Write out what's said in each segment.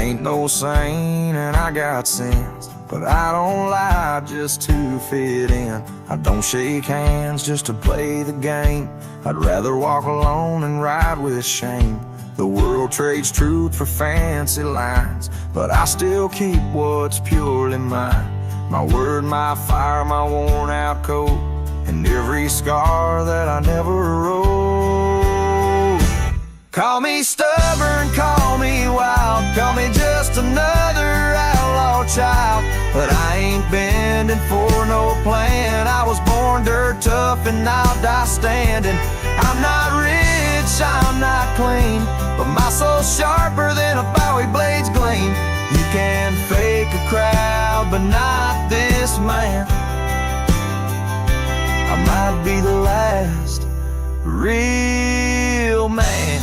ain't no saint and I got sins, but I don't lie just to fit in. I don't shake hands just to play the game. I'd rather walk alone and ride with shame. The world trades truth for fancy lines, but I still keep what's purely mine. My word, my fire, my worn out coat, and every scar that I never wrote. Call me stubborn, call me wild, call me just another outlaw child, but I ain't bending for no plan. I was born dirt tough and I'll die standing. I'm not rich, I'm not clean, but my soul's sharper than a Bowie blade's gleam. You can fake a crowd, but not this man. I might be the last real man.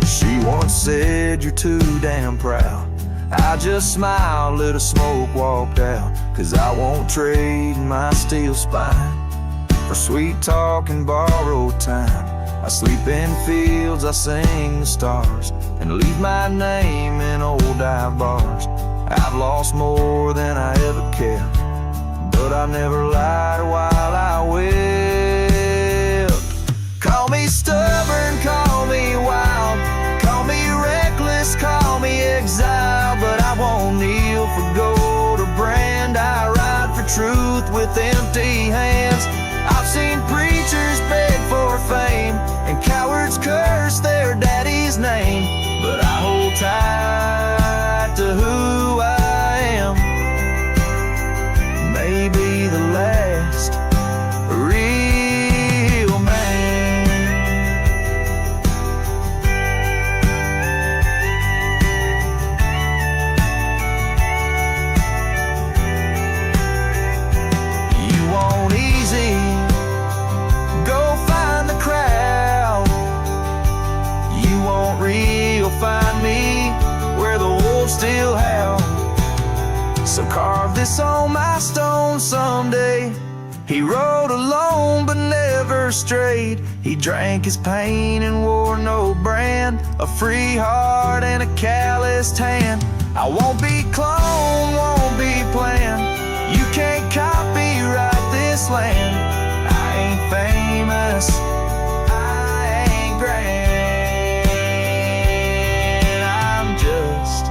She once said, you're too damn proud. I just smiled, lit a smoke, walked out, 'cause I won't trade my steel spine for sweet talk and borrowed time. I sleep in fields, I sing the stars, and leave my name in old dive bars. I've lost more than I ever cared, but I never lied while I wept. Call me stubborn, call me wild, call me reckless, call me exile, but I won't kneel for gold or brand. I ride for truth with empty hands. I've seen preachers beg for fame and cowards curse their daddy's name, but I hold tight to who I am. Maybe the last real man. You want easy? Go find the crowd. You want real? Find me where the wolves still howl. So carve this on my stone someday. He rode alone but never strayed. He drank his pain and wore no brand. A free heart and a calloused hand. I won't be cloned, won't be planned. You can't copyright this land. I ain't famous, I ain't grand. I'm just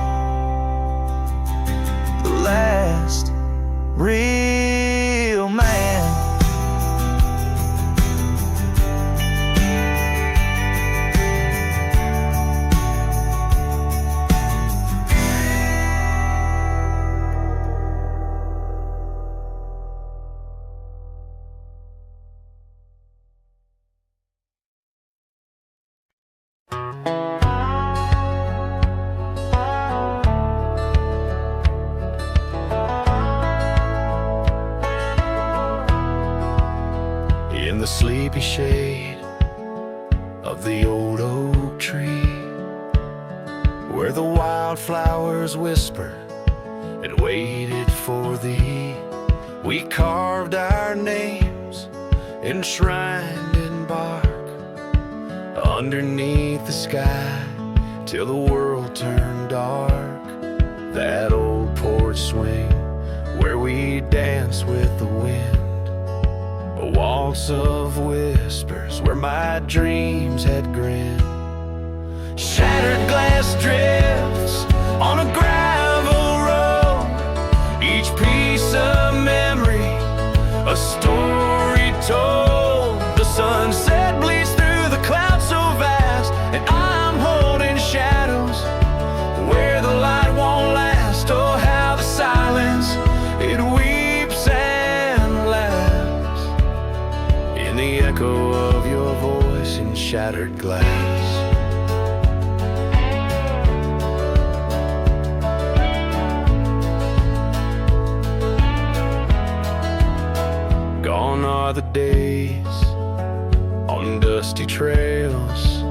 the last real man. In the sleepy shade of the old oak tree, where the wildflowers whisper and waited for thee, we carved our names enshrined in bark underneath the sky till the world turned dark. That old porch swing where we dance with the wind, a waltz of whispers where my dreams had grinned. Shattered glass drifts on a gravel road, each piece of memory, a story told. The sunset bleeds through the clouds so vast, and I'm holding shadows where the light won't last. Oh, how the silence, it weeps and laughs in the echo of your voice in shattered glass. Gone are the days on dusty trails,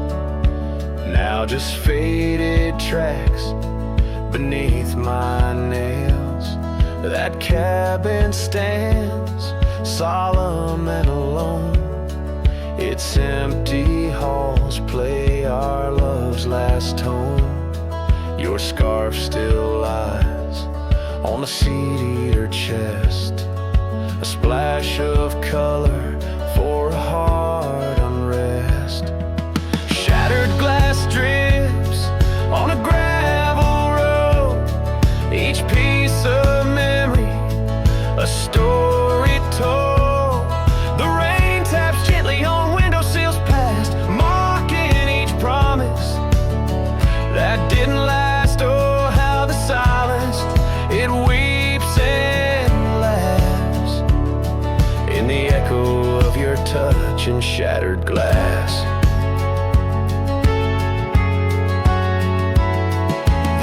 now just faded tracks beneath my nails. That cabin stands solemn and alone Its empty halls play our love's last tone. Your scarf still lies on the seat-eater chest, a splash of color for a heart unrest. Shattered glass drips on a gravel road, each piece of memory a story told. The rain taps gently on windowsills past, mocking each promise that didn't last. Oh, how the silence, it weeps and laughs in the echo of your touch and shattered glass.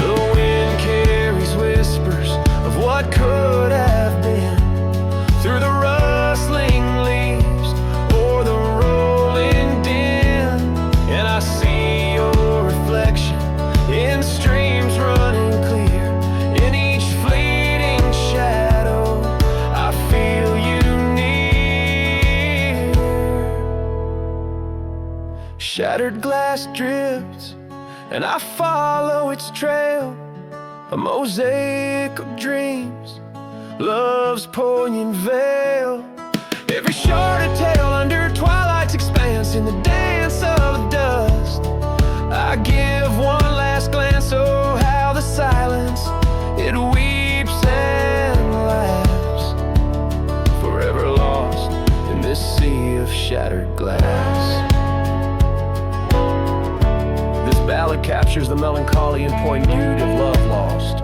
The wind carries whispers of what could have been through the rustling leaves or the rolling din, and I see your reflection in streams running clear. In each fleeting shadow I feel you near. Shattered glass drifts and I follow its trail, a mosaic of dreams, love's poignant veil. Every sharded tale under twilight's expanse, in the dance of dust I give one last glance. Oh, how the silence, it weeps and laughs, forever lost in this sea of shattered glass. This ballad captures the melancholy and poignant beauty of love lost,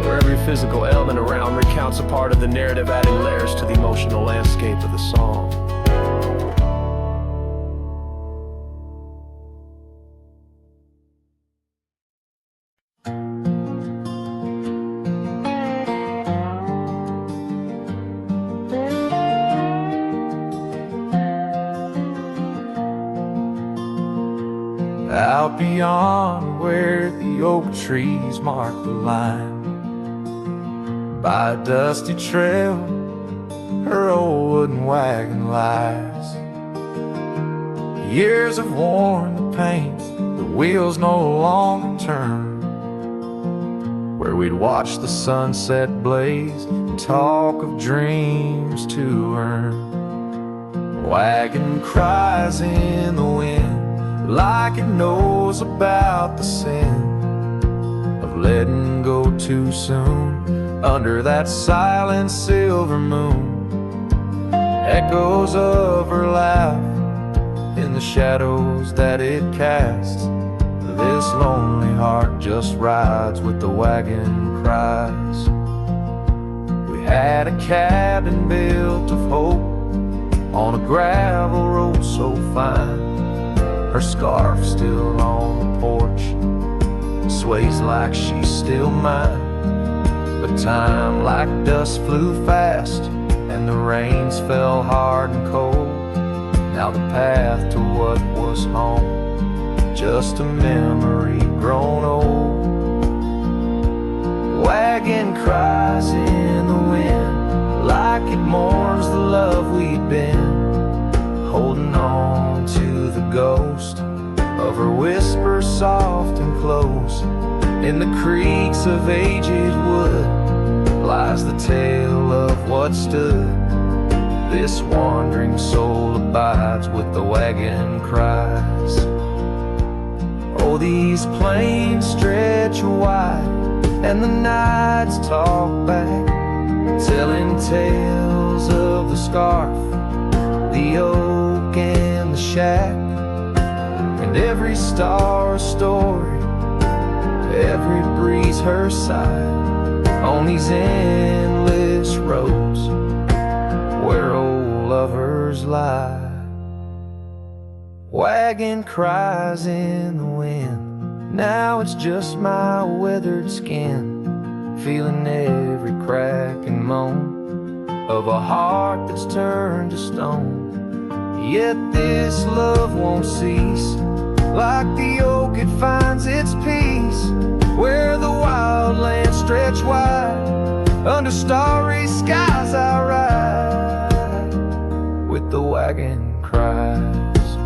where every physical element around recounts a part of the narrative, adding layers to the emotional landscape of the song. Out beyond where the oak trees mark the line, by a dusty trail her old wooden wagon lies. Years have worn the paint, the wheels no longer turn, where we'd watch the sunset blaze and talk of dreams to earn. Wagon cries in the wind like it knows about the sin of letting go too soon under that silent silver moon. Echoes of her laugh in the shadows that it casts. This lonely heart just rides with the wagon cries. We had a cabin built of hope on a gravel road so fine. Her scarf still on the porch sways like she's still mine. But time like dust flew fast and the rains fell hard and cold. Now the path to what was home, just a memory grown old. Wagon cries in the wind like it mourns the love we'd been, holding on to the ghost of her whisper soft and close. In the creaks of aged wood lies the tale of what stood. This wandering soul abides with the wagon cries. Oh, these plains stretch wide and the nights talk back, telling tales of the scarf, the oak and the shack, and every star a story, every breeze her side, on these endless roads where old lovers lie. Wagon cries in the wind, now it's just my weathered skin, feeling every crack and moan of a heart that's turned to stone. Yet this love won't cease, like the oak it finds its peace, where the wild lands stretch wide, under starry skies I ride, with the wagon cries.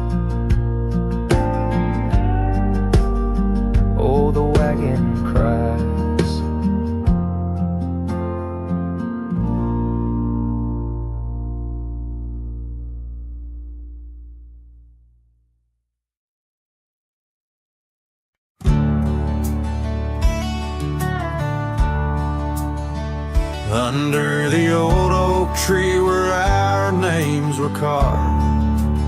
in cracks. Under the old oak tree where our names were carved,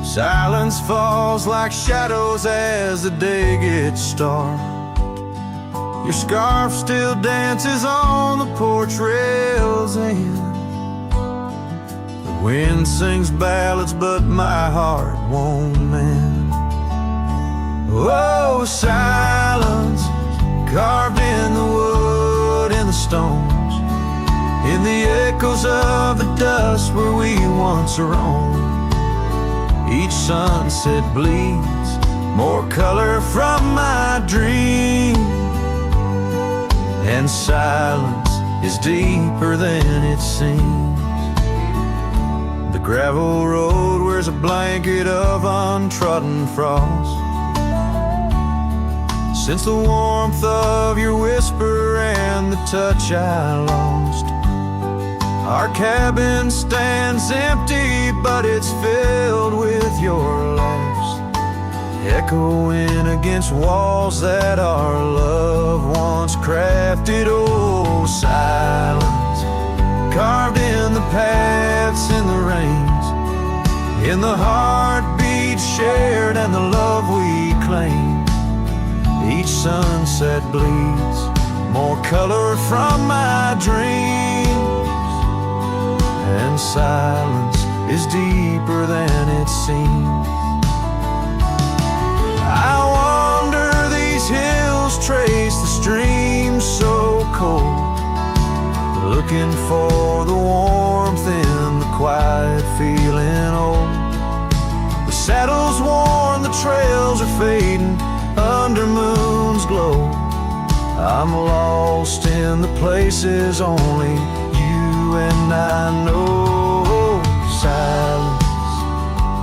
silence falls like shadows as the day gets dark. Your scarf still dances on the porch rails and the wind sings ballads, but my heart won't mend. Oh, silence carved in the wood and the stones, in the echoes of the dust where we once roamed. Each sunset bleeds more color from my dream, and silence is deeper than it seems. The gravel road wears a blanket of untrodden frost, since the warmth of your whisper and the touch I lost. Our cabin stands empty, but it's filled with your laughs, echoing against walls that our love once crafted. Oh, silence carved in the paths, in the rains, in the heartbeat shared and the love we claim. Each sunset bleeds more color from my dreams, and silence is deeper than it seems. I wander these hills, trace the streams so cold, looking for the warmth in the quiet, feeling old. The saddle's worn, the trails are fading under moon's glow. I'm lost in the places only you and I know. Silence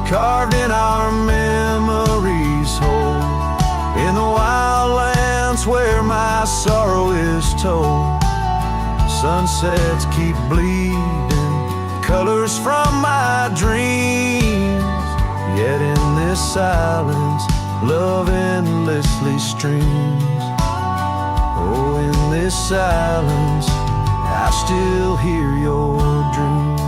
carved in our memories hold, in the wildlands where my sorrow is told. Sunsets keep bleeding colors from my dreams, yet in this silence love endlessly streams. Oh, in this silence I still hear your dreams.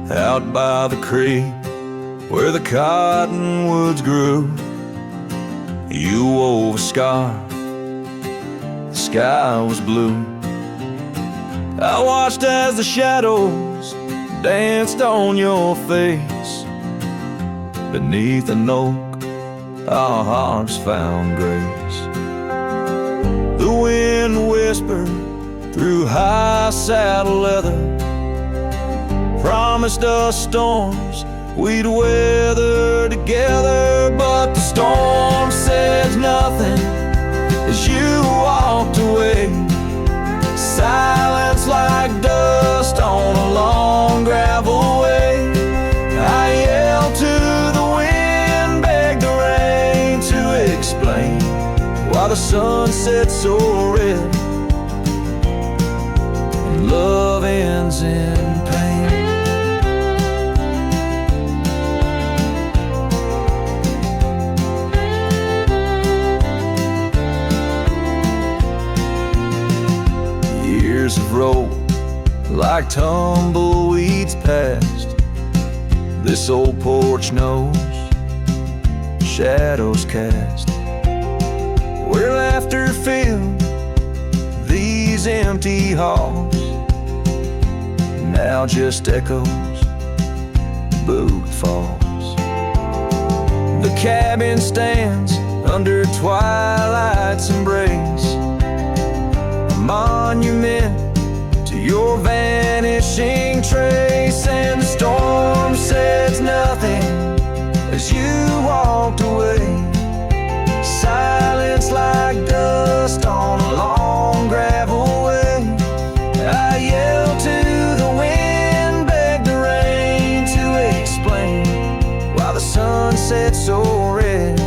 Out by the creek where the cottonwoods grew, you wove a scarf, the sky was blue. I watched as the shadows danced on your face. Beneath an oak, our hearts found grace. The wind whispered through high saddle leather, promised us storms we'd weather together. But the storm said nothing as you walked away. Silence like dust on a long gravel way. I yelled to the wind, begged the rain to explain why the sun set so red and love ends in pain. Years have rolled like tumbleweeds past this old porch knows, shadows cast where laughter filled these empty halls. Now just echoes, boot falls. The cabin stands under twilight's embrace, a monument to your van so red,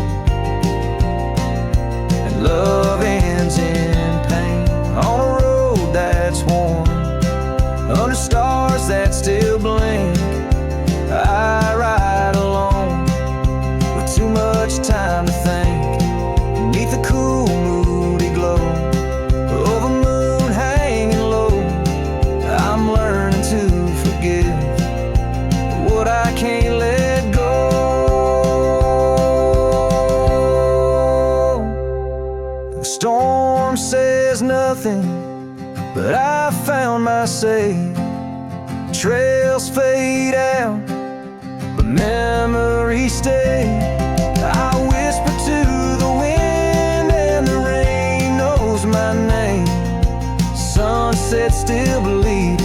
and love ends in pain. On a road that's worn, under stars that still blink, I ride alone with too much time to think. Beneath the cool, moody glow of a moon hanging low, I'm learning to forgive what I can't let go. The storm says nothing, but I found my safe. Trails fade out, but memories stay. I whisper to the wind and the rain knows my name. Sunset still bleeding,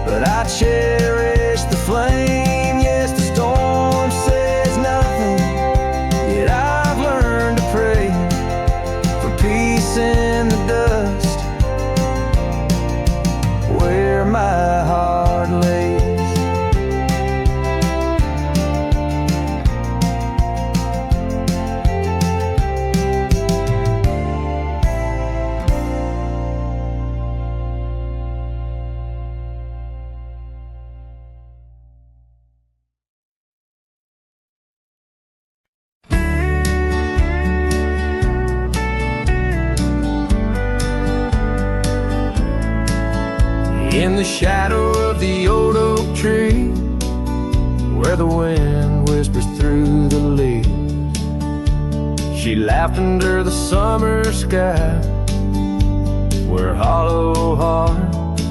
but I cherish the flame. Yes, the storm says nothing, yet I've learned to pray for peace in the dust where my heart lays. In the shadow of the old oak tree, where the wind whispers through the leaves, she laughed under the summer sky, where hollow heart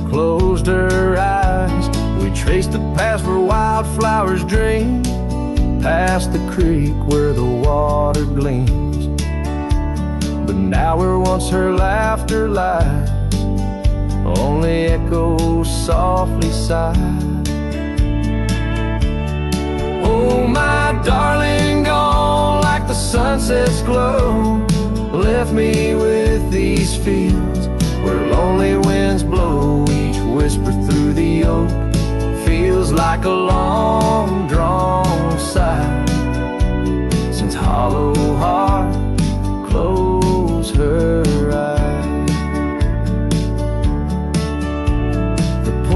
closed her eyes. We traced the path where wildflowers dream, past the creek where the water gleams. But now where once her laughter lies, only echoes softly sigh. Oh, my darling, gone like the sunset's glow, left me with these fields where lonely winds blow. Each whisper through the oak feels like a long drawn sigh, since hollow heart closed her eyes.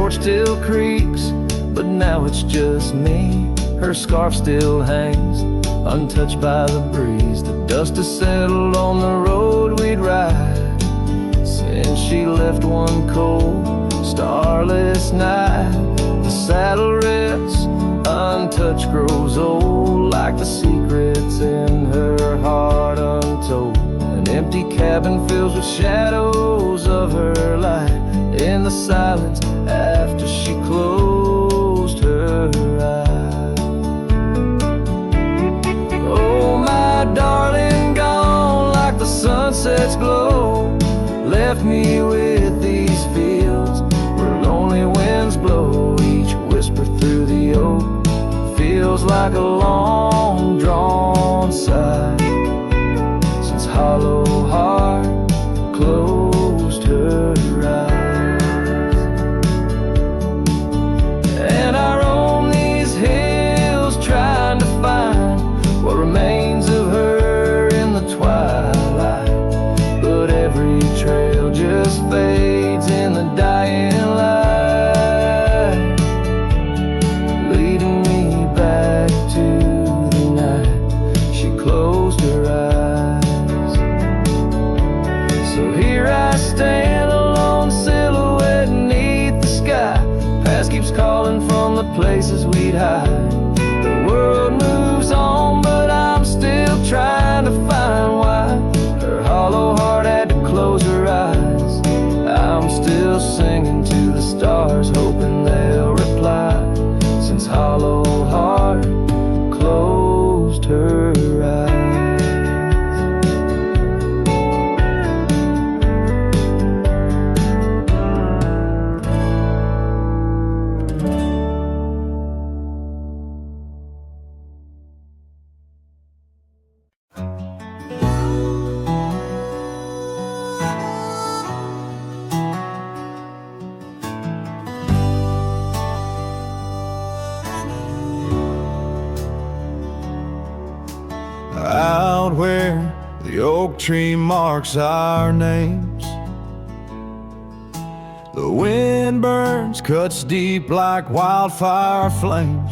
Still creaks, but now it's just me. Her scarf still hangs, untouched by the breeze. The dust has settled on the road we'd ride since she left one cold, starless night. The saddle rests, untouched, grows old, like the secrets in her heart untold. An empty cabin fills with shadows of her life in the silence after she closed her eyes. Oh, my darling, gone like the sunset's glow, left me with these fields where lonely winds blow. Each whisper through the oak feels like a long drawn sigh, since hollow heart closed her eyes. And I roam these hills trying to find what remains of her in the twilight, but every trail just fades in the dying light, leading me back to the night she closed her eyes. So here I stand, a lone silhouette beneath the sky. Past keeps calling from the places we'd hide. The world moves on, but I'm still trying to find why her hollow heart had to close her eyes. I'm still singing to the stars, hoping they'll reply, since hollow heart closed her eyes. oak tree marks our names. The wind burns, cuts deep like wildfire flames.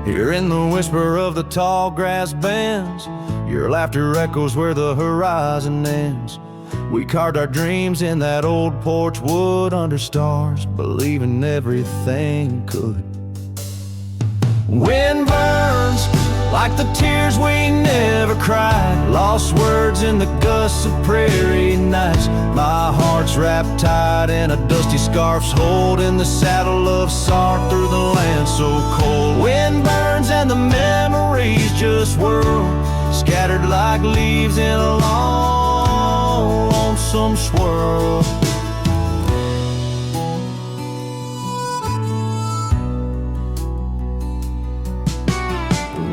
Hearing the whisper of the tall grass bends, your laughter echoes where the horizon ends. We carved our dreams in that old porch wood under stars, believing everything could. Wind burns like the tears we never cried, lost words in the gusts of prairie nights. My heart's wrapped tight in a dusty scarf's hold in the saddle of sorrow through the land so cold. Wind burns and the memories just whirl, scattered like leaves in a long, lonesome swirl.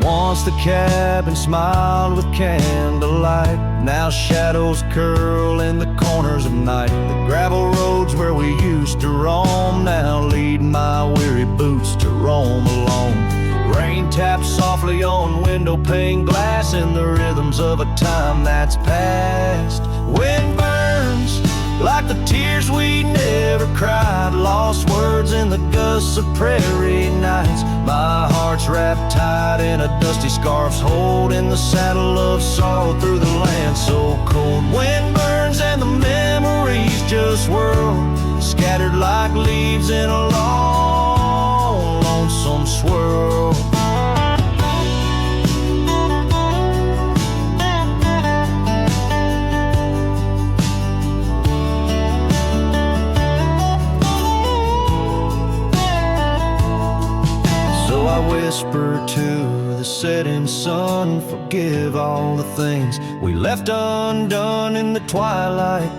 Once the cabin smiled with candlelight, now shadows curl in the corners of night. The gravel roads where we used to roam now lead my weary boots to roam alone. Rain taps softly on window pane glass in the rhythms of a time that's past. Wind burns like the tears we never cried, lost words in the gusts of prairie nights. My heart's wrapped tight in a dusty scarf's hold in the saddle of sorrow through the land so cold. Wind burns and the memories just whirl, scattered like leaves in a long, lonesome swirl. I whisper to the setting sun, forgive all the things we left undone in the twilight.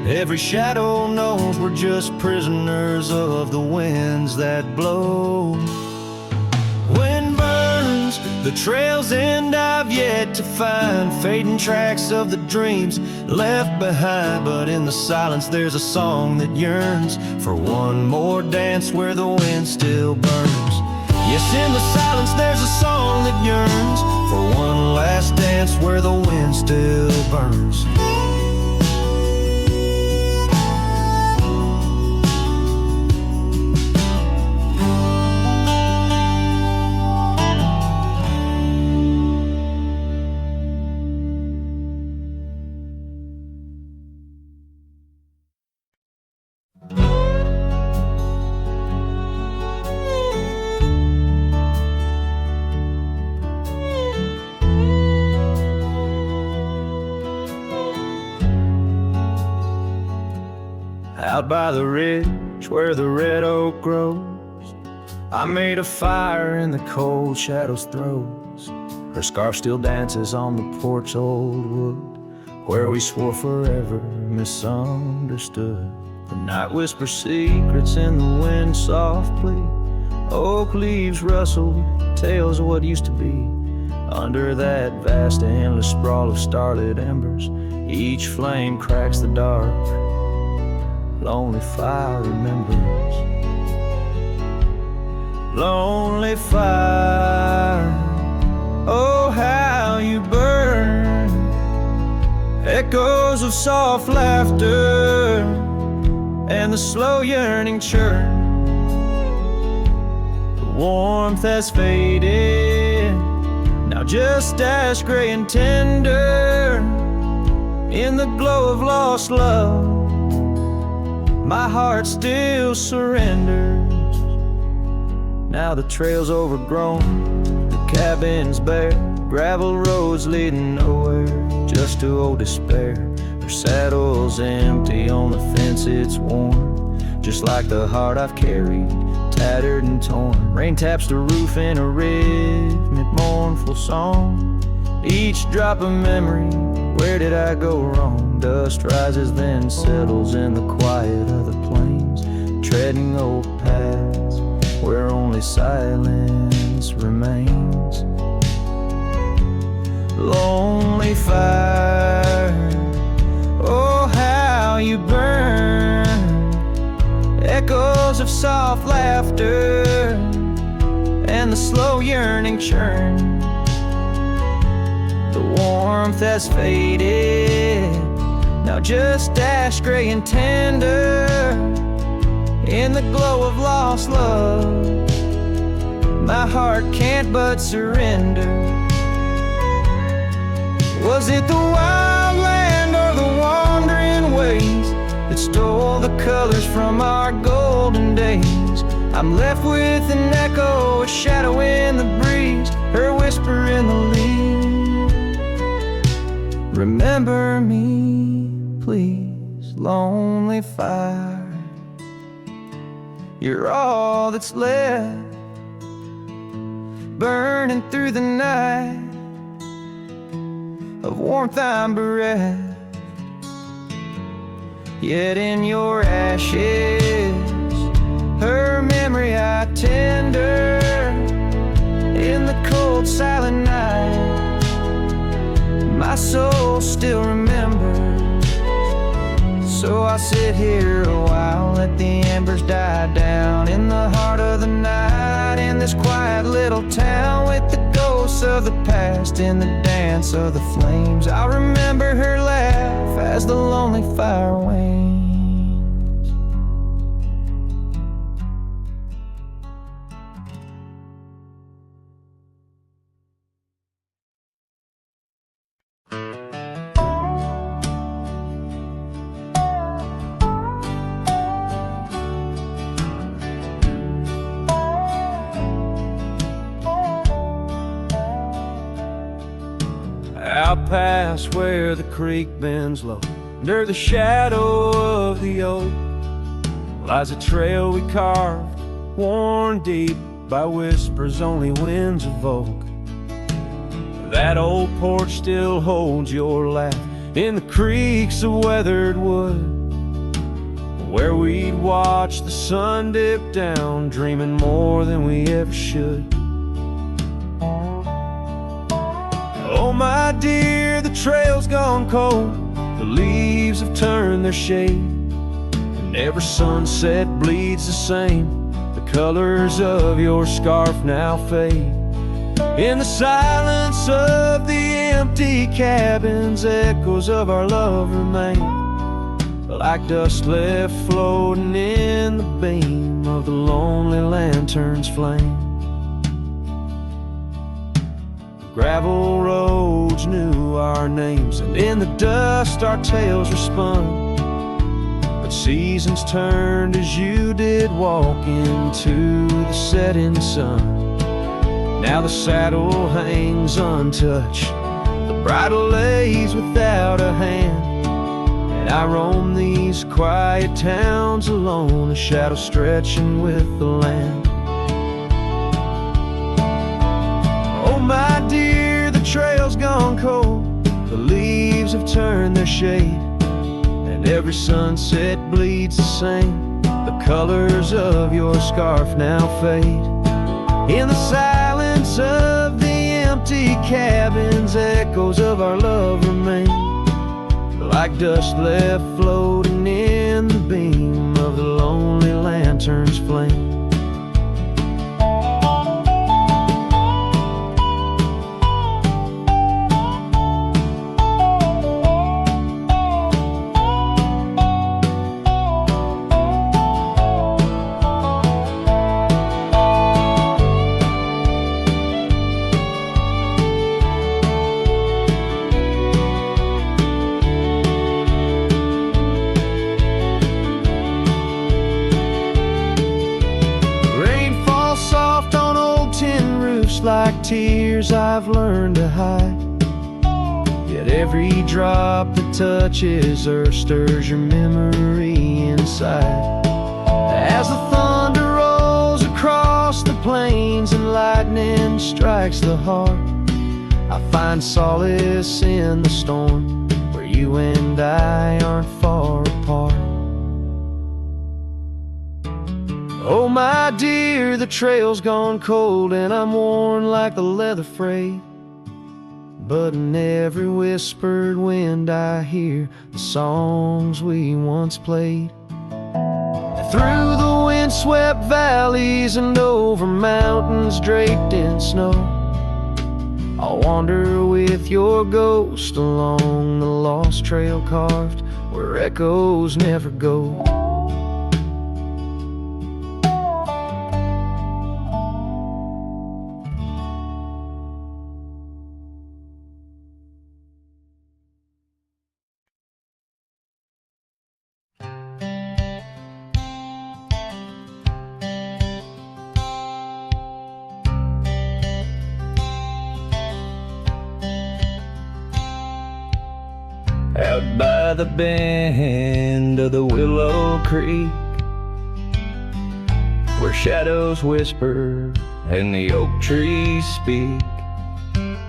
Every shadow knows we're just prisoners of the winds that blow. Wind burns, the trails end I've yet to find, fading tracks of the dreams left behind. But in the silence there's a song that yearns for one more dance where the wind still burns. Yes, in the silence there's a song that yearns for one last dance where the wind still burns. Out by the ridge where the red oak grows, I made a fire in the cold shadow's throes. Her scarf still dances on the porch old wood, where we swore forever misunderstood. The night whispers secrets in the wind softly, oak leaves rustle, tales of what used to be. Under that vast endless sprawl of starlit embers, each flame cracks the dark, lonely fire remembers. Lonely fire, oh how you burn. Echoes of soft laughter and the slow yearning churn. The warmth has faded, now just ash gray and tender. In the glow of lost love, my heart still surrenders. Now the trail's overgrown, the cabin's bare, gravel roads leading nowhere, just to old despair. Her saddle's empty, on the fence it's worn, just like the heart I've carried, tattered and torn. Rain taps the roof in a rhythmic, mournful song. Each drop of memory, where did I go wrong? Dust rises then settles in the quiet of the plains, treading old paths where only silence remains. Lonely fire, oh how you burn. Echoes of soft laughter and the slow yearning churn. The the warmth has faded, now just ash gray and tender. In the glow of lost love, my heart can't but surrender. Was it the wild land or the wandering ways that stole the colors from our golden days? I'm left with an echo, a shadow in the breeze, her whisper in the leaves. Remember me, please, lonely fire. You're all that's left, burning through the night, of warmth I'm bereft. Yet in your ashes, her memory I tender. In the cold silent night, my soul still remembers. So I sit here a while, let the embers die down in the heart of the night, in this quiet little town, with the ghosts of the past in the dance of the flames. I remember her laugh as the lonely fire wanes. Out past where the creek bends low, under the shadow of the oak, lies a trail we carved, worn deep by whispers only winds evoke. That old porch still holds your laugh in the creaks of weathered wood, where we'd watch the sun dip down, dreaming more than we ever should. Oh my dear, the trail's gone cold, the leaves have turned their shade, and every sunset bleeds the same. The colors of your scarf now fade. In the silence of the empty cabins, echoes of our love remain, like dust left floating in the beam of the lonely lantern's flame. Gravel roads knew our names, and in the dust our tales were spun. But seasons turned as you did walk into the setting sun. Now the saddle hangs untouched, the bridle lays without a hand, and I roam these quiet towns alone, a shadow stretching with the land. My dear, the trail's gone cold, the leaves have turned their shade, and every sunset bleeds the same. The colors of your scarf now fade. In the silence of the empty cabins, echoes of our love remain, like dust left floating in the beam of the lonely lantern's flame. Like tears I've learned to hide, yet every drop that touches earth stirs your memory inside. As the thunder rolls across the plains and lightning strikes the heart, I find solace in the storm, where you and I aren't far apart. Oh my dear, the trail's gone cold, and I'm worn like the leather freight, but in every whispered wind I hear the songs we once played. Through the windswept valleys and over mountains draped in snow, I'll wander with your ghost along the lost trail carved where echoes never go. Out by the bend of the Willow Creek, where shadows whisper and the oak trees speak,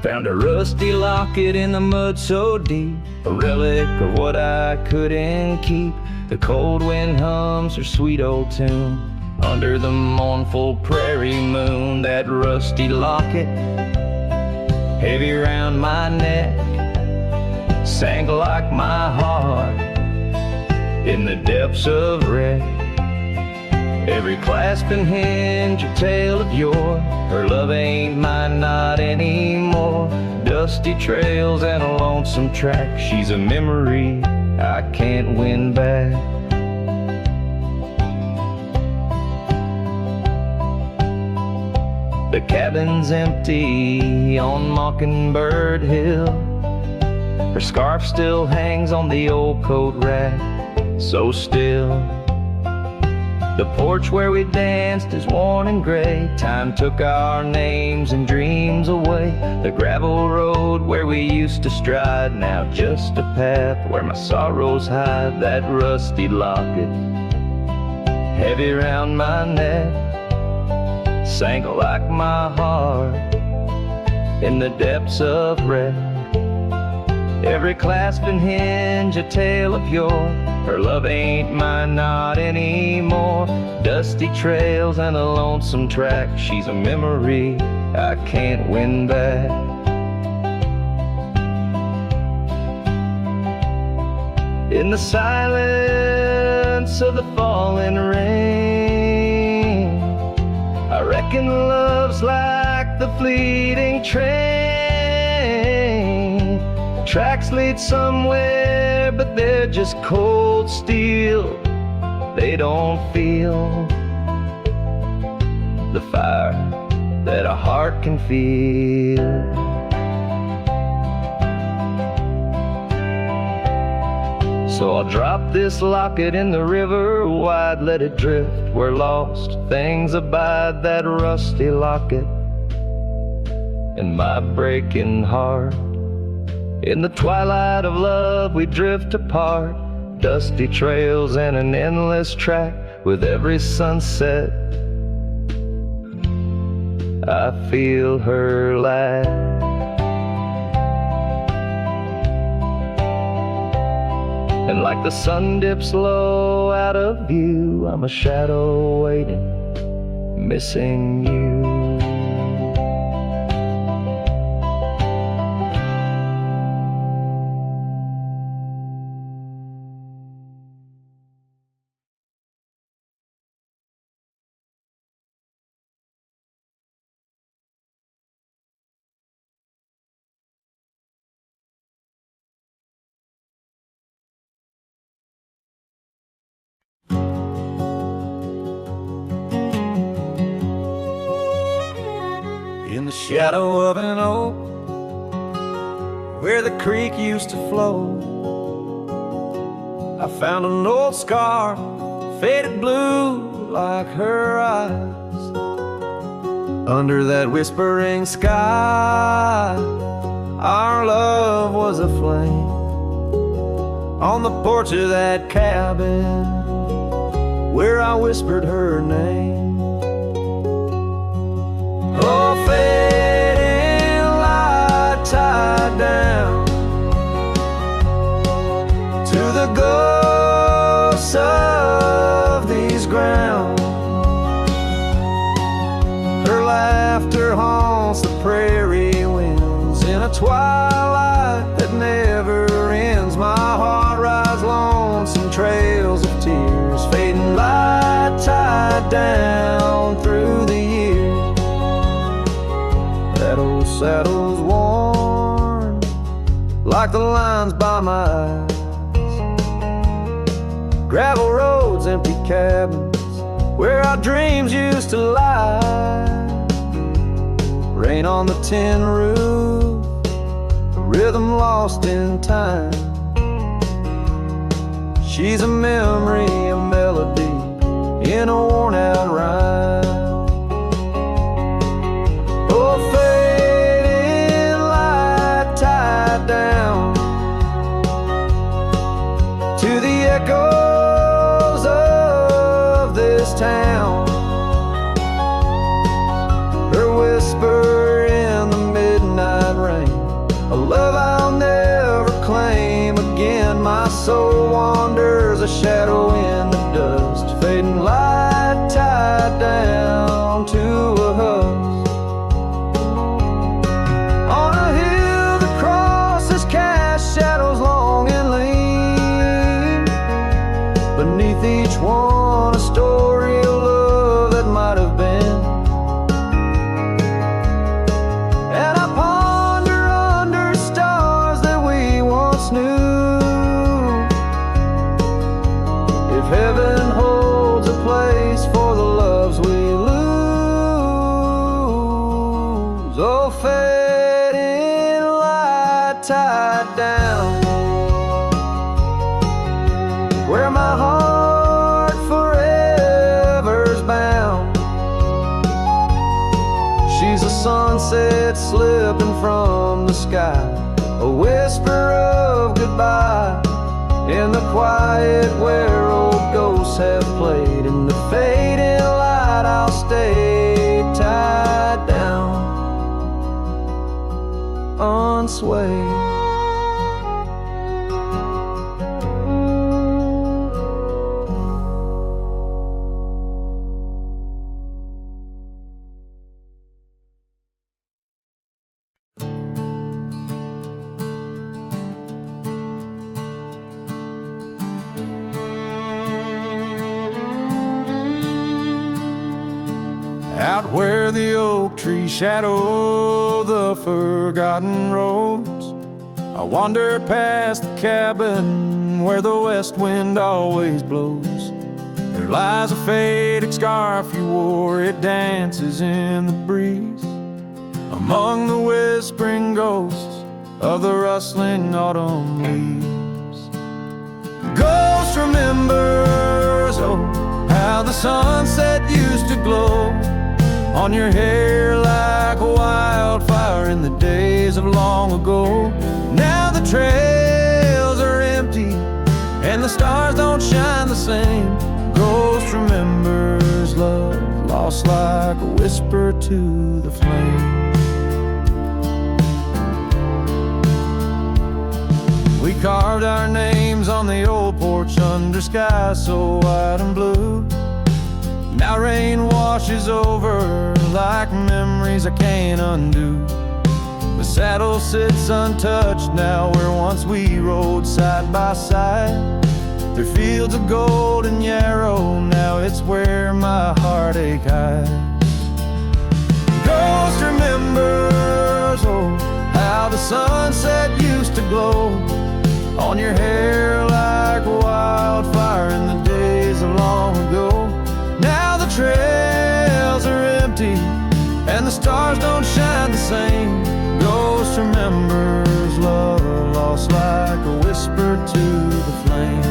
found a rusty locket in the mud so deep, a relic of what I couldn't keep. The cold wind hums her sweet old tune under the mournful prairie moon. That rusty locket, heavy round my neck, sank like my heart in the depths of wreck. Every clasp and hinge a tale of yore. Her love ain't mine, not anymore. Dusty trails and a lonesome track. She's a memory I can't win back. The cabin's empty on Mockingbird Hill. Her scarf still hangs on the old coat rack, so still. The porch where we danced is worn and gray. Time took our names and dreams away. The gravel road where we used to stride, now just a path where my sorrows hide. That rusty locket, heavy round my neck, sank like my heart in the depths of wreck. Every clasp and hinge a tale of yore. Her love ain't mine, not anymore. Dusty trails and a lonesome track. She's a memory I can't win back. In the silence of the falling rain, I reckon love's like the fleeting train. Tracks lead somewhere, but they're just cold steel. They don't feel the fire that a heart can feel. So I'll drop this locket in the river wide, let it drift where lost things abide. That rusty locket in my breaking heart. In the twilight of love we drift apart. Dusty trails and an endless track. With every sunset I feel her laugh. And like the sun dips low out of view, I'm a shadow waiting, missing you. In the shadow of an oak, where the creek used to flow, I found an old scar, faded blue like her eyes. Under that whispering sky, our love was aflame. On the porch of that cabin, where I whispered her name. Oh, fading light tied down to the ghosts of these grounds. Her laughter haunts the prairie winds in a twilight that never ends. My heart rides lonesome trails of tears, fading light tied down through the years. That old saddle's worn like the lines by my eyes. Gravel roads, empty cabins, where our dreams used to lie. Rain on the tin roof, a rhythm lost in time. She's a memory, a melody, in a worn-out rhyme. Oh, fading light tied down to the echoes of this town. Her whisper in the midnight rain, a love I'll never claim again. My soul wanders, a shadow in the dust, fading light tied down to a husk. On a hill that crosses cast shadows long and lean, beneath each one a story of love that might have been. And I ponder under stars that we once knew, if heaven holds a place for the loves we lose. Oh, fading light tied down, where my heart forever's bound. She's a sunset slipping from the sky, a whisper of goodbye in the quiet where old ghosts have played. In the fading light I'll stay tied down, unswayed. Out where the oak trees shadow the forgotten roads, I wander past the cabin where the west wind always blows. There lies a faded scarf you wore, it dances in the breeze, among the whispering ghosts of the rustling autumn leaves. Ghost remembers, oh, how the sunset used to glow on your hair like a wildfire in the days of long ago. Now the trails are empty and the stars don't shine the same. Ghost remembers love lost like a whisper to the flame. We carved our names on the old porch under skies so white and blue. Now rain washes over like memories I can't undo. The saddle sits untouched now where once we rode side by side. Through fields of gold and yarrow, now it's where my heartache hides. Ghost remembers, oh, how the sunset used to glow on your hair like a wildfire in the days of long ago. Now the trails are empty and the stars don't shine the same. Ghost remembers love lost like a whisper to the flame.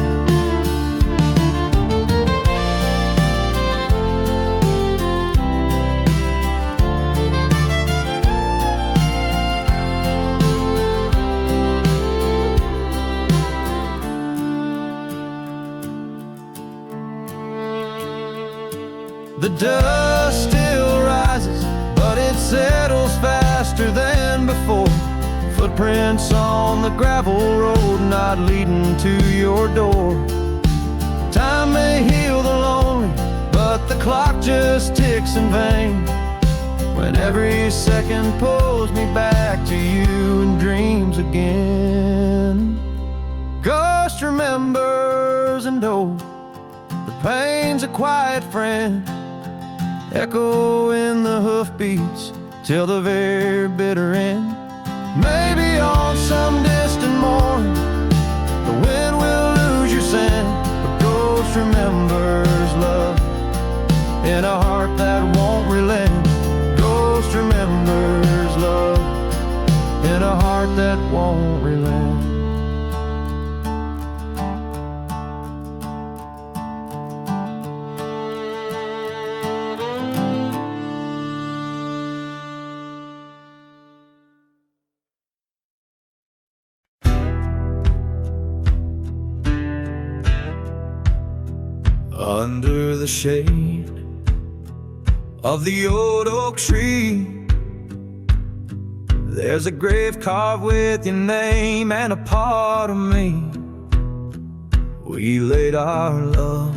The dust still rises, but it settles faster than before. Footprints on the gravel road, not leading to your door. Time may heal the lonely, but the clock just ticks in vain, when every second pulls me back to you in dreams again. Ghost remembers, and oh, the pain's a quiet friend, echo in the hoofbeats till the very bitter end. Maybe on some distant morning and a heart that won't relent. Ghost remembers love in a heart that won't relent. Under the shade of the old oak tree, there's a grave carved with your name and a part of me. We laid our love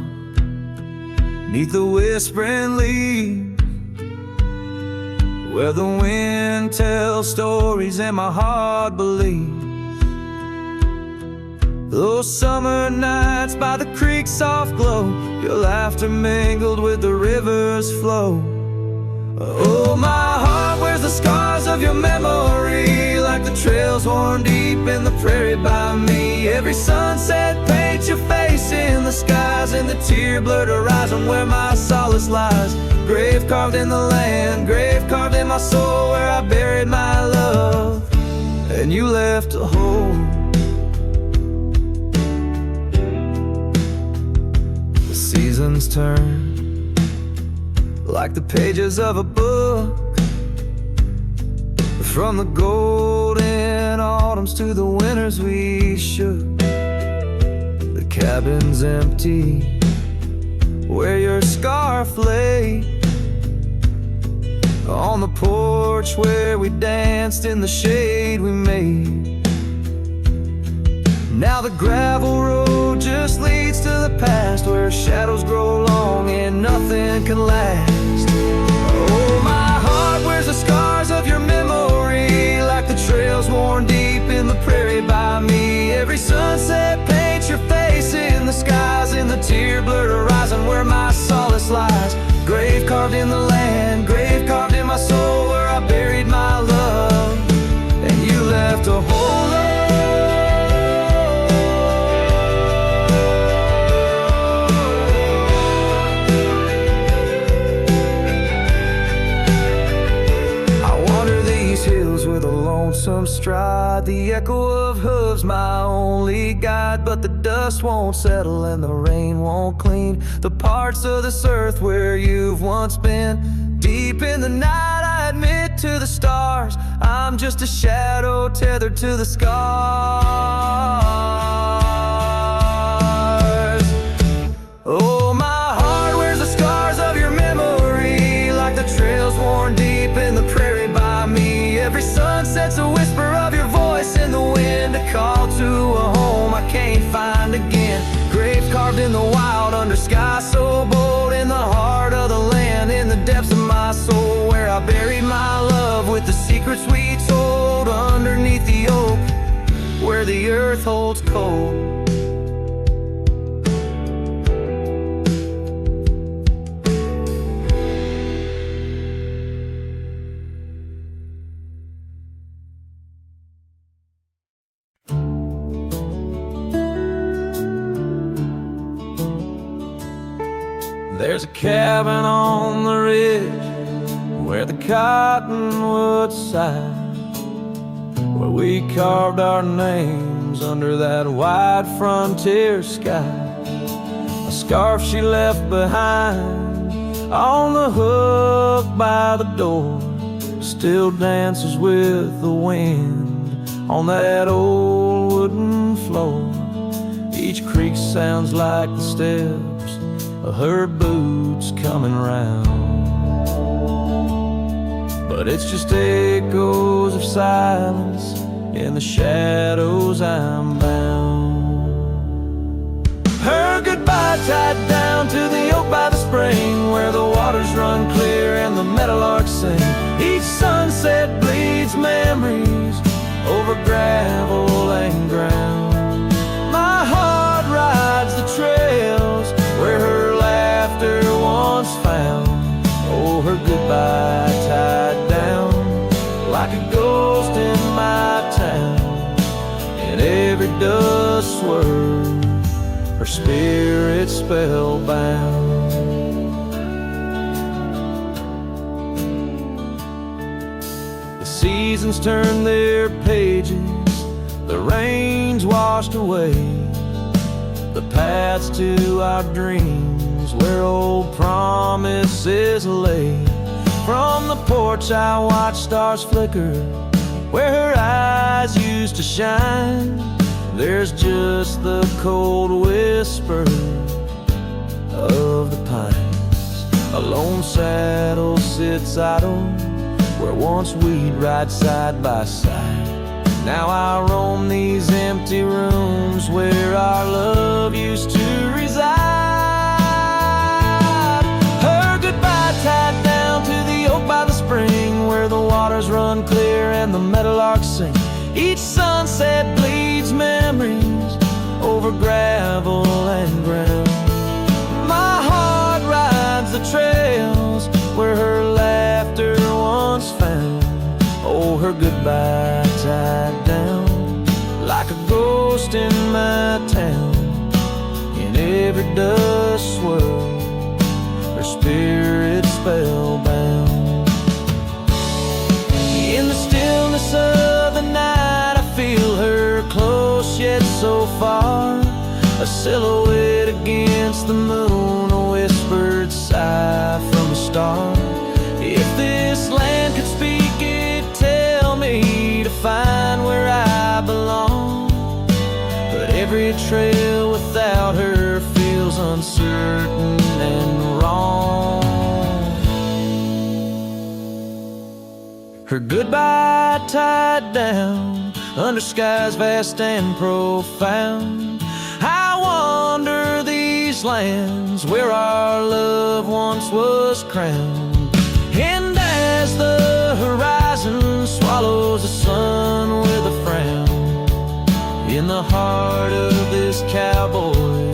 'neath the whispering leaves, where the wind tells stories and my heart believes. Those summer nights by the creek's soft glow, your laughter mingled with the river's flow. Oh, my heart wears the scars of your memory, like the trails worn deep in the prairie by me. Every sunset paints your face in the skies, and the tear-blurred horizon where my solace lies. Grave carved in the land, grave carved in my soul, where I buried my love, and you left a hole. Seasons turn like the pages of a book, from the golden autumns to the winters we shook. The cabin's empty where your scarf lay, on the porch where we danced in the shade we made. Now the gravel road just leads to the past, where shadows grow long and nothing can last. Oh, my heart wears the scars of your memory, like the trails worn deep in the prairie by me. Every sunset paints your face in the skies, in the tear-blurred horizon where my solace lies. Grave carved in the land, grave carved in my soul, where I buried my love, and you left a hole. With a lonesome stride, the echo of hooves my only guide. But the dust won't settle and the rain won't clean the parts of this earth where you've once been. Deep in the night I admit to the stars, I'm just a shadow tethered to the scars. Oh, my heart wears the scars of your memory, like the trails worn deep in the prairie by me. Every sunset's a whisper of your voice in the wind, a call to a home I can't find again. Graves carved in the wild under sky so bold, in the heart of the land, in the depths of my soul, where I buried my love with the secrets we told, underneath the oak where the earth holds cold. There's a cabin on the ridge where the cottonwoods sigh, where we carved our names under that wide frontier sky. A scarf she left behind on the hook by the door still dances with the wind on that old wooden floor. Each creak sounds like the steps of her boots coming round, but it's just echoes of silence in the shadows I'm bound. Her goodbye tied down to the oak by the spring, where the waters run clear and the meadowlarks sing. Each sunset bleeds memories over gravel and ground. My heart rides the trails where her laughter once found. Oh, her goodbye tied down like a ghost in my town. In every dust swirl, her spirit spellbound. seasons turned their pages, the rains washed away the paths to our dreams where old promises lay. From the porch I watched stars flicker where her eyes used to shine. There's just the cold whisper of the pines. A lone saddle sits idle where once we'd ride side by side. Now I roam these empty rooms where our love used to reside. Her goodbye tied down to the oak by the spring where the waters run clear and the meadowlarks sing. Each sunset bleeds memories over gravel and ground. My heart rides the trails where her laughter once found. Oh, her goodbye tied down like a ghost in my town. In every dust swirl, her spirit spellbound. In the stillness of the night, I feel her close yet so far. A silhouette against the moon, a whispered sigh from a star. If this land could speak, it'd tell me to find where I belong. But every trail without her feels uncertain and wrong. Her goodbye tied down under skies vast and profound. I wander these lands where our love once was crowned. And as the horizon swallows the sun with a frown, in the heart of this cowboy,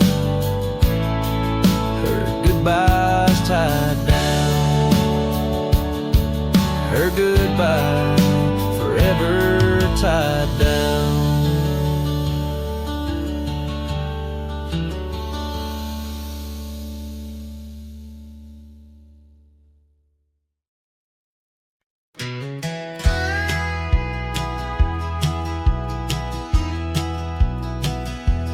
her goodbye's tied down. Her goodbye forever tied down.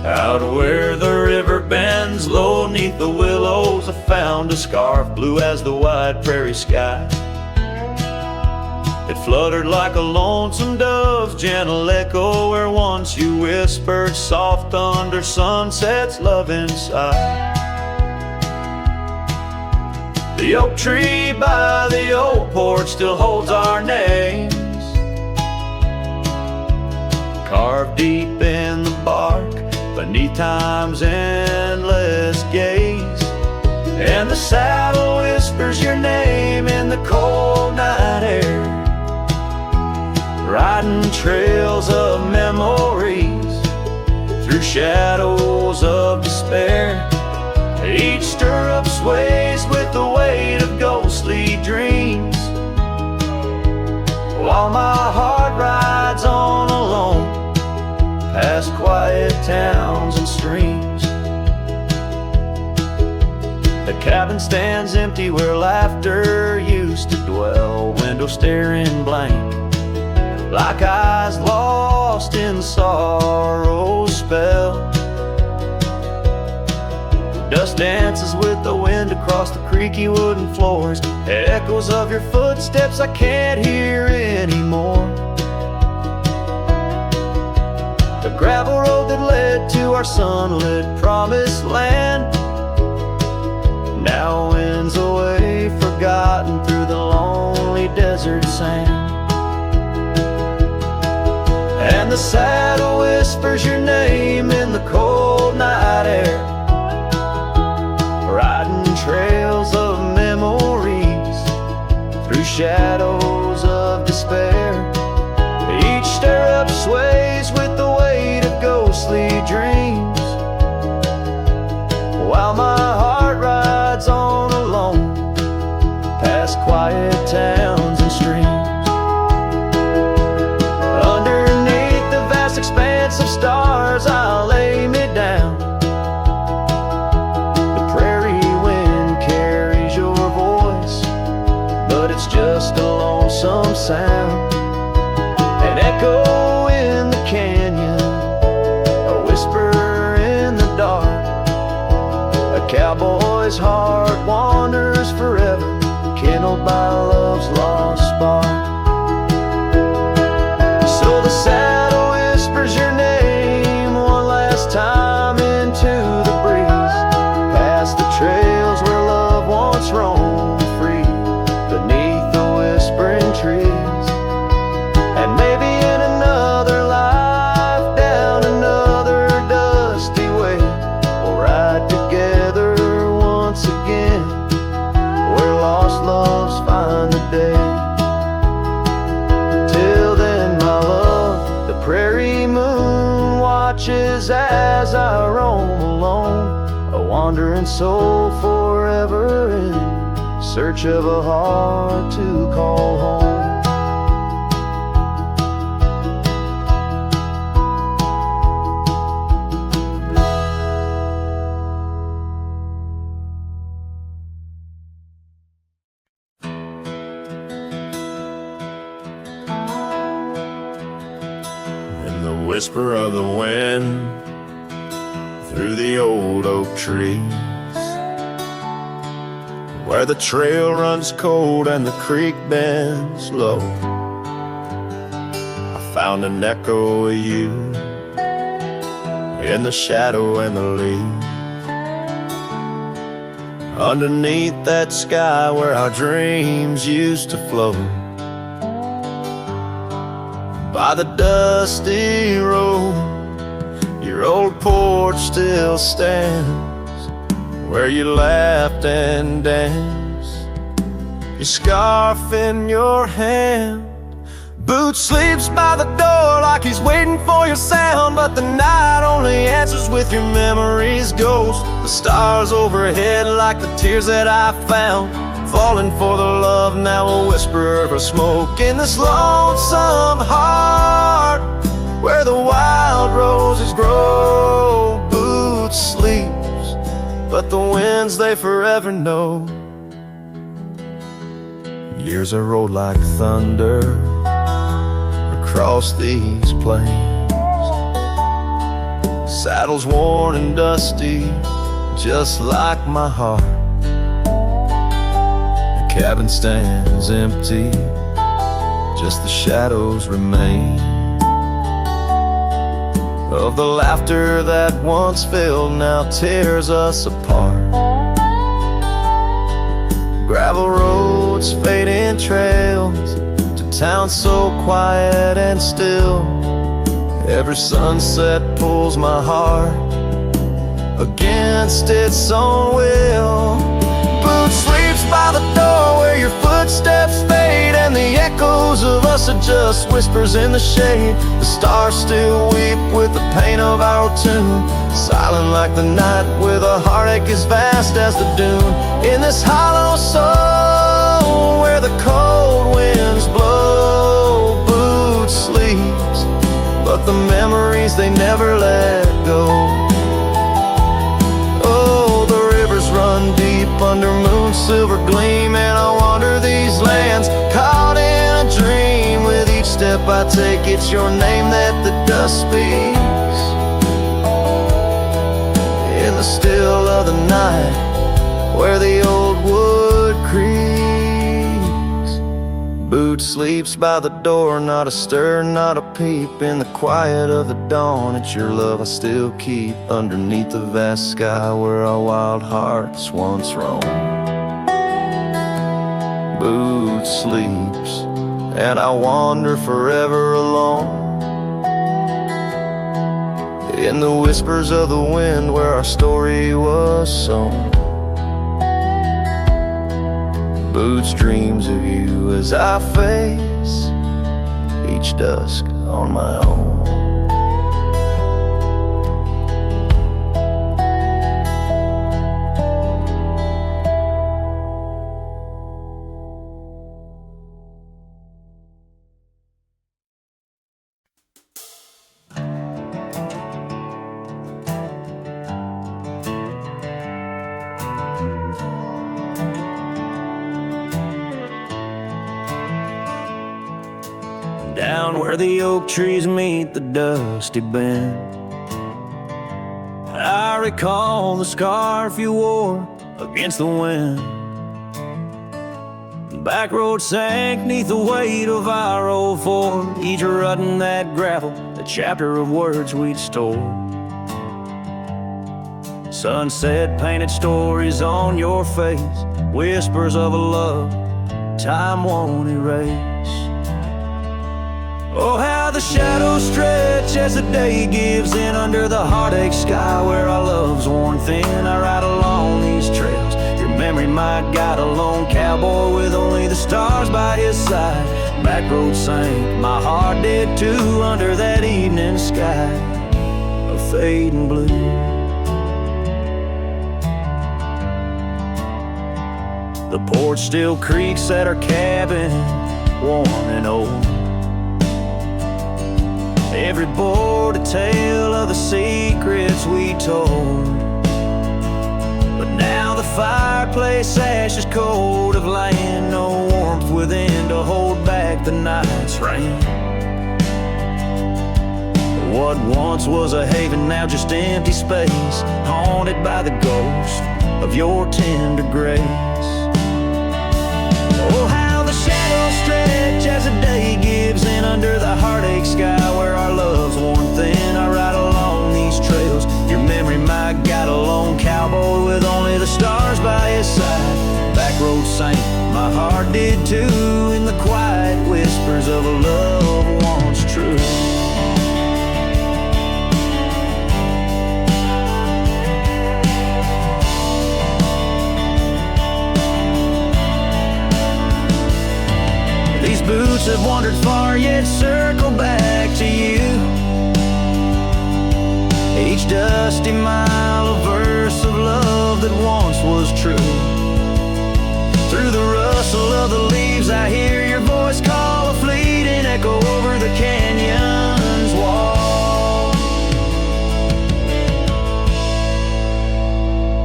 Out where the river bends low neath the willows, I found a scarf blue as the wide prairie sky. It fluttered like a lonesome dove's gentle echo where once you whispered soft under sunset's loving sigh. The oak tree by the old porch still holds our names, carved deep in the bark beneath time's endless gaze. And the saddle whispers your name in the cold night air, riding trails of memories through shadows of despair. Each stirrup sways with the weight of ghostly dreams, while my heart rides on alone past quiet towns and streams. The cabin stands empty where laughter used to dwell, window staring blank like eyes lost in sorrow's spell. Dust dances with the wind across the creaky wooden floors, echoes of your footsteps I can't hear anymore. The gravel road that led to our sunlit promised land now winds away forgotten through the lonely desert sand. And the saddle whispers your name in the cold night air, riding trails of memories through shadows of despair. Each stirrup sways with the weight of ghostly dreams, while my heart rides on alone past quiet towns and streams. Underneath the vast expanse of stars I'll lay me down. The prairie wind carries your voice, but it's just a lonesome sound. rekindled by love's lost spark. So the saddle whispers your name one last time into the breeze, past the trails where love once roamed free, beneath the whispering trees. And maybe in another life, down another dusty way, we'll ride together once again, where lost loves find the day. Till then, my love, the prairie moon watches as I roam alone, a wandering soul forever in search of a heart to call home. Whisper of the wind through the old oak trees, where the trail runs cold and the creek bends low, I found an echo of you in the shadow and the leaves, underneath that sky where our dreams used to float. By the dusty road, your old porch still stands, where you laughed and danced, your scarf in your hand. Boots sleeps by the door like he's waiting for your sound, but the night only answers with your memory's ghost. The stars overhead like the tears that I found, falling for the love now a whisper of smoke in this lonesome heart, where the wild roses grow. Boots sleeps, but the winds they forever know. Years are rolled like thunder across these plains, saddles worn and dusty just like my heart. Cabin stands empty, just the shadows remain of the laughter that once filled, now tears us apart. Gravel roads, fading trails, to towns so quiet and still. Every sunset pulls my heart against its own will. Boots sleeps by the door where your footsteps fade, and the echoes of us are just whispers in the shade. The stars still weep with the pain of our tune, silent like the night with a heartache as vast as the dune. In this hollow soul where the cold winds blow, Boots sleeps, but the memories they never let go. Oh, the rivers run deep under moon's silver gleam, and I wander these lands caught in a dream. With each step I take, it's your name that the dust speaks. In the still of the night, where the old wood creaks, Boots sleeps by the door, not a stir, not a peep. In the quiet of the dawn, it's your love I still keep, underneath the vast sky where our wild hearts once roamed. Boots sleeps, and I wander forever alone, in the whispers of the wind where our story was sown. Boots dreams of you as I face each dusk on my own. Down where the oak trees meet the dusty bend, I recall the scarf you wore against the wind. back road sank neath the weight of our old Ford, each rutting that gravel, the chapter of words we'd stored. Sunset painted stories on your face, whispers of a love time won't erase. Oh, how the shadows stretch as the day gives in under the heartache sky where our love's worn thin. I ride along these trails, your memory my guide, a lone cowboy with only the stars by his side. Back road sank, my heart did too, under that evening sky of fading blue. The porch still creaks at our cabin, warm and old. Every board a tale of the secrets we told. But now the fireplace ash is cold of land, no warmth within to hold back the night's rain. What once was a haven, now just empty space, haunted by the ghost of your tender grace. Oh, how the shadows stretch as the day gives in under the heartache sky where our love's worn thin. I ride along these trails, your memory my guide, a lone cowboy with only the stars by his side. Back road sank, my heart did too, in the quiet whispers of a love once true. These boots have wandered far, yet circle back to you. Each dusty mile, a verse of love that once was true. Through the rustle of the leaves, I hear your voice call, a fleeting echo over the canyon's wall.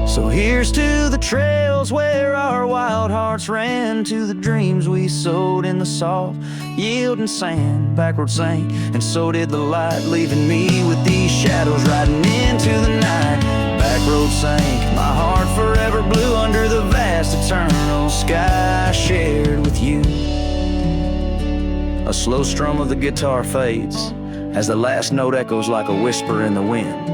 So here's to the trails where our wild hearts ran, to the dreams we sowed in the soft yielding sand. Backroad sank, and so did the light, leaving me with these shadows riding into the night. Backroad sank, my heart forever blue under the vast eternal sky I shared with you. A slow strum of the guitar fades as the last note echoes like a whisper in the wind,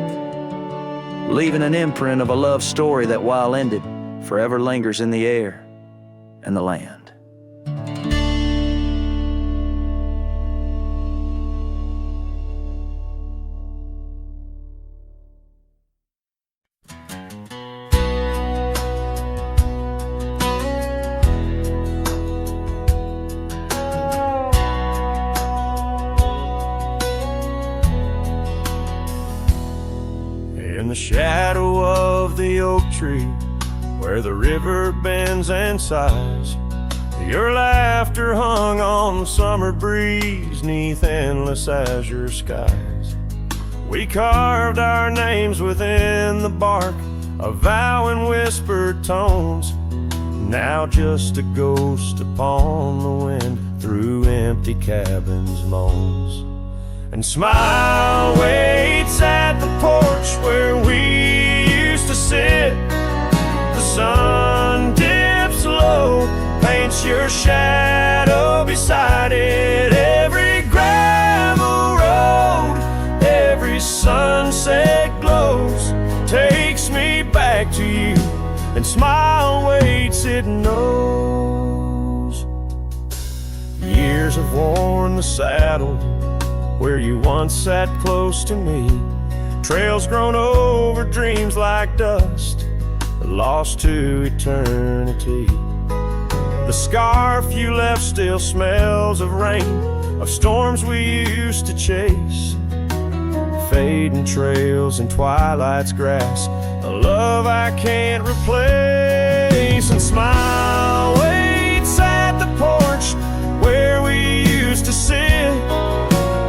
leaving an imprint of a love story that, while ended, forever lingers in the air and the land. In the shadow of the oak tree, where the river bends and sighs, your laughter hung on the summer breeze neath endless azure skies. We carved our names within the bark, a vow in whispered tones, now just a ghost upon the wind through empty cabins' moans. And smile waits at the porch where we used to sit. The sun dips low, paints your shadow beside it. Every gravel road, every sunset glows, takes me back to you. And smile waits, it knows. Years have worn the saddle where you once sat close to me. Trails grown over dreams like dust, lost to eternity. The scarf you left still smells of rain, of storms we used to chase. Fading trails and twilight's grass, a love I can't replace. And smile waits at the porch where we used to sit.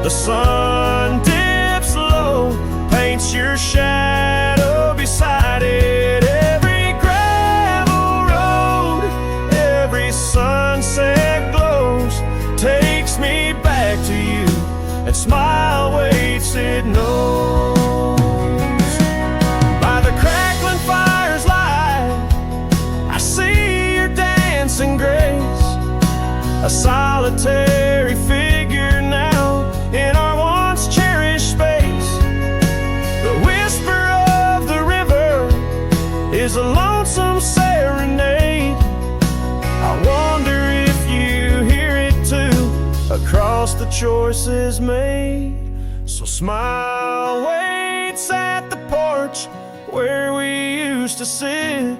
The sun dips low, paints your shadow beside it. Every gravel road, every sunset glows, takes me back to you. And smile waits, it knows. By the crackling fire's light, I see your dancing grace. a solitary figure now in our once cherished space. The whisper of the river is a lonesome serenade. I wonder if you hear it too across the choices made. So smile waits at the porch where we used to sit.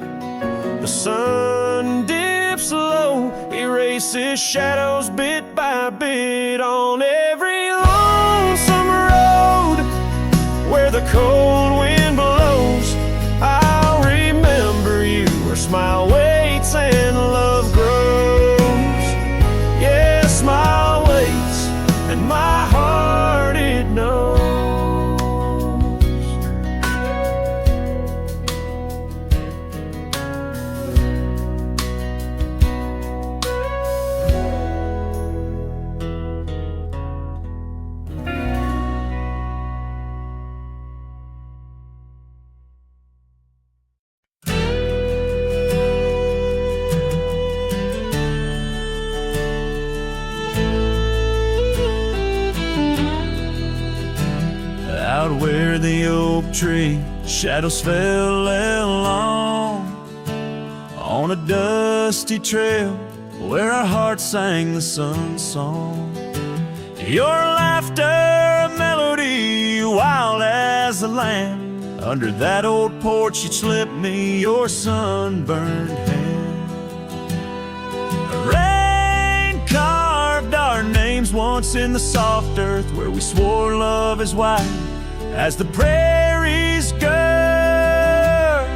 The sun dips low, erases shadows bit by bit on every lonesome road where the cold wind blows. I'll remember you where smile waits and love grows. Yeah, smile waits and my heart it knows. Out where the oak tree shadows fell along on a dusty trail where our hearts sang the sun song. Your laughter a melody wild as the land. Under that old porch you'd slip me your sunburned hand. Rain carved our names once in the soft earth where we swore love is wide as the prairies gird.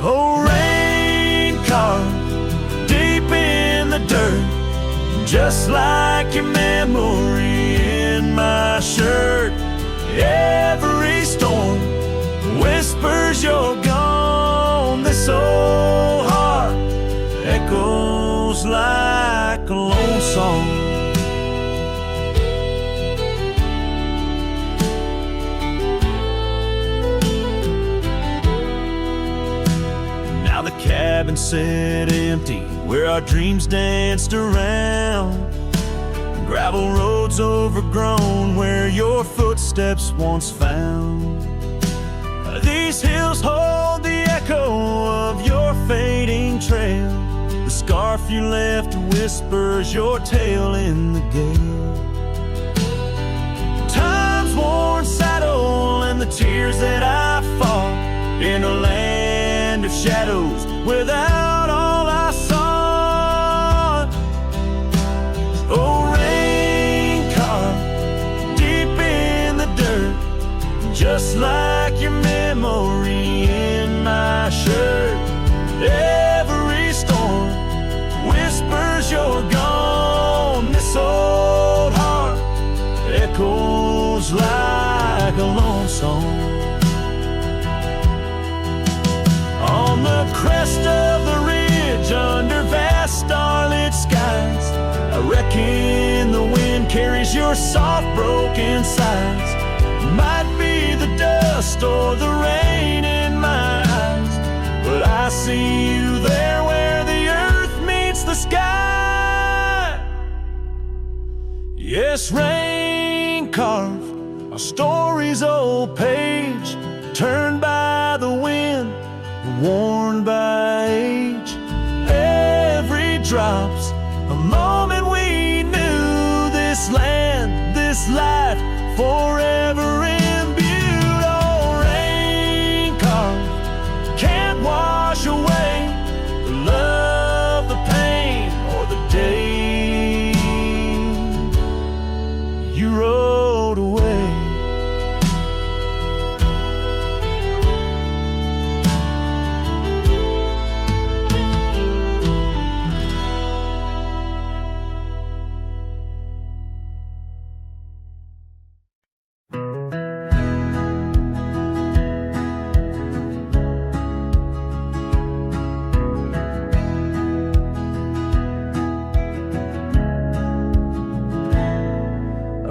Oh, rain carved deep in the dirt, just like your memory in my shirt. Every storm whispers you're gone. This old heart echoes like a lone song. Now the cabin sat empty where our dreams danced around. Gravel roads overgrown where your footsteps once found. These hills hold the echo of your fading trail. The scarf you left whispers your tale in the gale. Time's worn saddle and the tears that I fought in a land of shadows without all I sought. Oh, just like your memory in my shirt. Every storm whispers you're gone. This old heart echoes like a lone song. On the crest of the ridge under vast starlit skies, I reckon the wind carries your soft broken sighs. Might be the dust or the rain in my eyes, but I see you there where the earth meets the sky. Yes, rain carved our story's old page, turned by the wind, worn by age. Every drop's a moment we knew this land, this life forever imbued. Oh, rain carved can't wash away the love, the pain, or the day you rode away.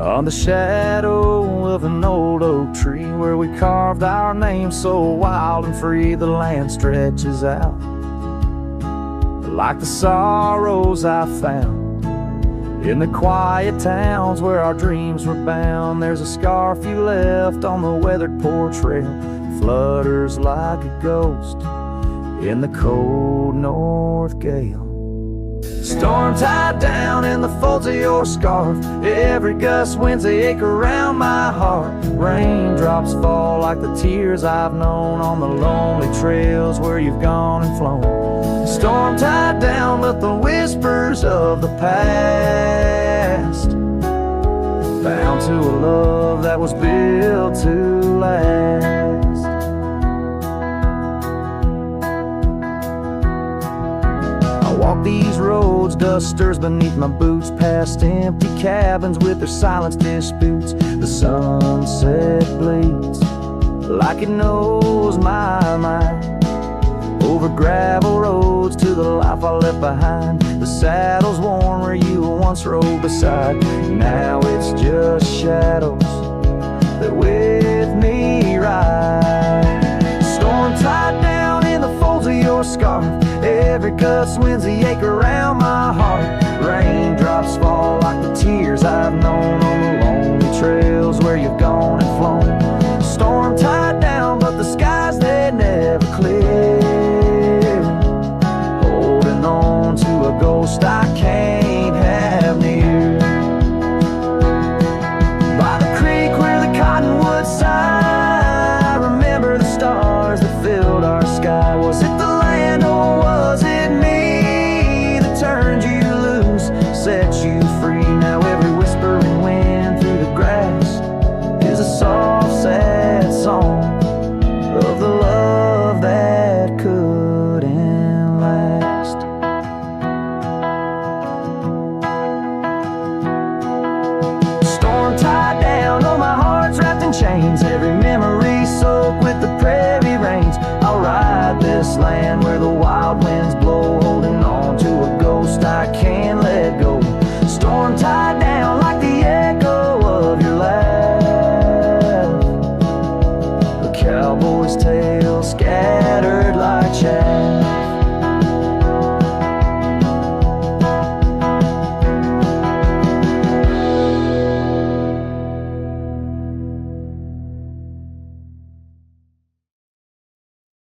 On the shadow of an old oak tree where we carved our name so wild and free, the land stretches out like the sorrows I found in the quiet towns where our dreams were bound. There's a scarf you left on the weathered porch rail, flutters like a ghost in the cold north gale. Storm tied down in the folds of your scarf, every gust winds ache around my heart. Raindrops fall like the tears I've known on the lonely trails where you've gone and flown. Storm tied down with the whispers of the past, bound to a love that was built to last. Walk these roads, dust stirs beneath my boots, past empty cabins with their silenced disputes. The sunset bleeds like it knows my mind, over gravel roads to the life I left behind. The saddle's worn where you once rode beside, now it's just shadows that with me ride. Storm tied down in the folds of your scarf, every gust winds the ache around my heart. Raindrops fall like the tears I've known on the lonely trails where you've gone and flown. Storm tied down, but the skies they never clear, holding on to a ghost I can't have near. By the creek where the cottonwoods sigh, I remember the stars that filled our sky. Was it the land or was it me that turned you loose, set you free? Now every whispering wind through the grass is a soft, sad song of the love that couldn't last. Storm tied down, oh my heart's wrapped in chains, every